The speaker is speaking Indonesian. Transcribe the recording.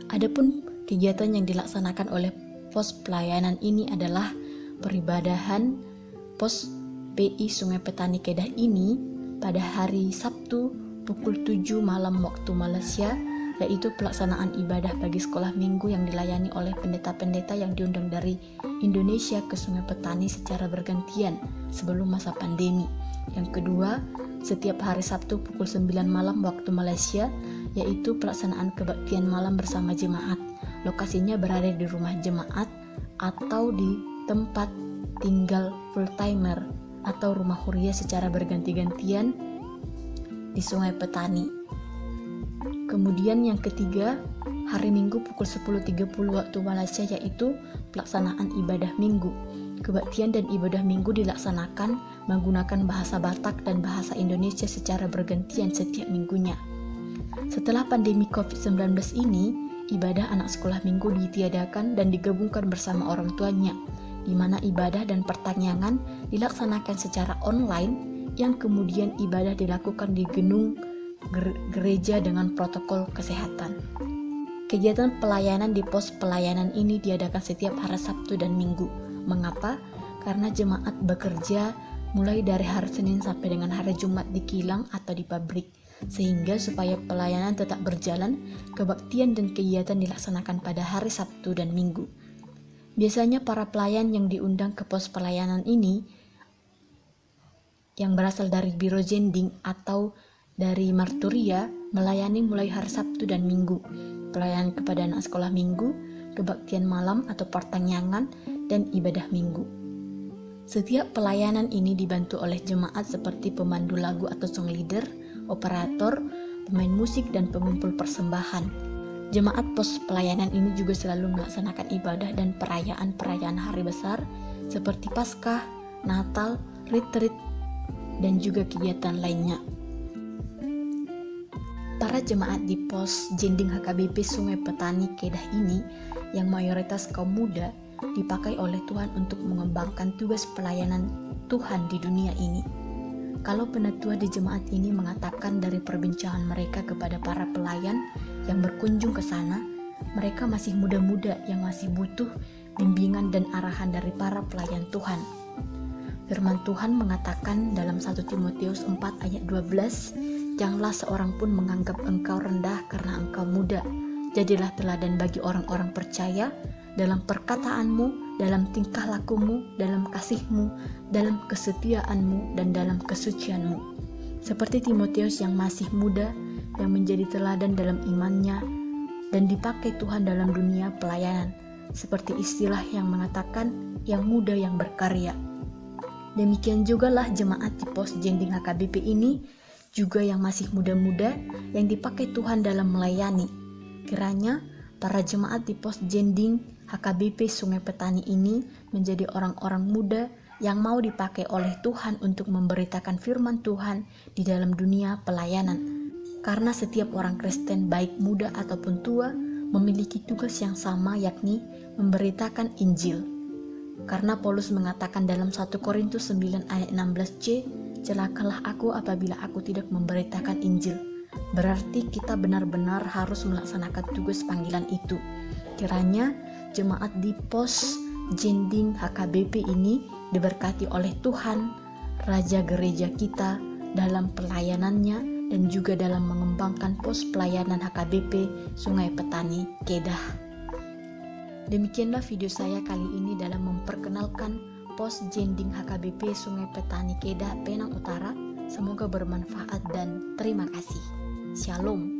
Adapun kegiatan yang dilaksanakan oleh pos pelayanan ini adalah peribadahan pos PI Sungai Petani Kedah ini pada hari Sabtu pukul 7 malam waktu Malaysia, yaitu pelaksanaan ibadah bagi sekolah minggu yang dilayani oleh pendeta-pendeta yang diundang dari Indonesia ke Sungai Petani secara bergantian sebelum masa pandemi. Yang kedua, setiap hari Sabtu pukul 9 malam waktu Malaysia, yaitu pelaksanaan kebaktian malam bersama jemaat. Lokasinya berada di rumah jemaat atau di tempat tinggal full-timer atau rumah huria secara berganti-gantian di Sungai Petani. Kemudian yang ketiga, hari Minggu pukul 10.30 waktu Malaysia, yaitu pelaksanaan ibadah minggu. Kebaktian dan ibadah minggu dilaksanakan menggunakan bahasa Batak dan bahasa Indonesia secara bergantian setiap minggunya. Setelah pandemi COVID-19 ini, ibadah anak sekolah minggu ditiadakan dan digabungkan bersama orang tuanya, di mana ibadah dan pertanyaan dilaksanakan secara online, yang kemudian ibadah dilakukan di gedung gereja dengan protokol kesehatan. Kegiatan pelayanan di pos pelayanan ini diadakan setiap hari Sabtu dan Minggu. Mengapa? Karena jemaat bekerja mulai dari hari Senin sampai dengan hari Jumat di kilang atau di pabrik, sehingga supaya pelayanan tetap berjalan, kebaktian dan kegiatan dilaksanakan pada hari Sabtu dan Minggu. Biasanya para pelayan yang diundang ke pos pelayanan ini yang berasal dari Biro Jending atau dari Marturia melayani mulai hari Sabtu dan Minggu, pelayanan kepada anak sekolah minggu, kebaktian malam atau pertanyaan, dan ibadah minggu. Setiap pelayanan ini dibantu oleh jemaat seperti pemandu lagu atau song leader, operator, pemain musik, dan pengumpul persembahan. Jemaat pos pelayanan ini juga selalu melaksanakan ibadah dan perayaan-perayaan hari besar seperti Paskah, Natal, retreat, dan juga kegiatan lainnya. Para jemaat di pos Jending HKBP Sungai Petani Kedah ini yang mayoritas kaum muda dipakai oleh Tuhan untuk mengembangkan tugas pelayanan Tuhan di dunia ini. Kalau penatua di jemaat ini mengatakan dari perbincangan mereka kepada para pelayan yang berkunjung ke sana, mereka masih muda-muda yang masih butuh bimbingan dan arahan dari para pelayan Tuhan. Firman Tuhan mengatakan dalam 1 Timotius 4 ayat 12, "Janganlah seorang pun menganggap engkau rendah karena engkau muda. Jadilah teladan bagi orang-orang percaya dalam perkataanmu, dalam tingkah lakumu, dalam kasihmu, dalam kesetiaanmu, dan dalam kesucianmu." Seperti Timotius yang masih muda, yang menjadi teladan dalam imannya dan dipakai Tuhan dalam dunia pelayanan. Seperti istilah yang mengatakan, yang muda yang berkarya. Demikian jugalah jemaat di pos Jending HKBP ini juga yang masih muda-muda yang dipakai Tuhan dalam melayani. Kiranya para jemaat di pos Jending HKBP Sungai Petani ini menjadi orang-orang muda yang mau dipakai oleh Tuhan untuk memberitakan firman Tuhan di dalam dunia pelayanan. Karena setiap orang Kristen baik muda ataupun tua memiliki tugas yang sama, yakni memberitakan Injil. Karena Paulus mengatakan dalam 1 Korintus 9 ayat 16c, "Celakalah aku apabila aku tidak memberitakan Injil." Berarti kita benar-benar harus melaksanakan tugas panggilan itu. Kiranya jemaat di pos Jending HKBP ini diberkati oleh Tuhan, Raja Gereja kita, dalam pelayanannya dan juga dalam mengembangkan pos pelayanan HKBP Sungai Petani Kedah. Demikianlah video saya kali ini dalam memperkenalkan pos Jending HKBP Sungai Petani Kedah, Penang Utara. Semoga bermanfaat dan terima kasih. Shalom.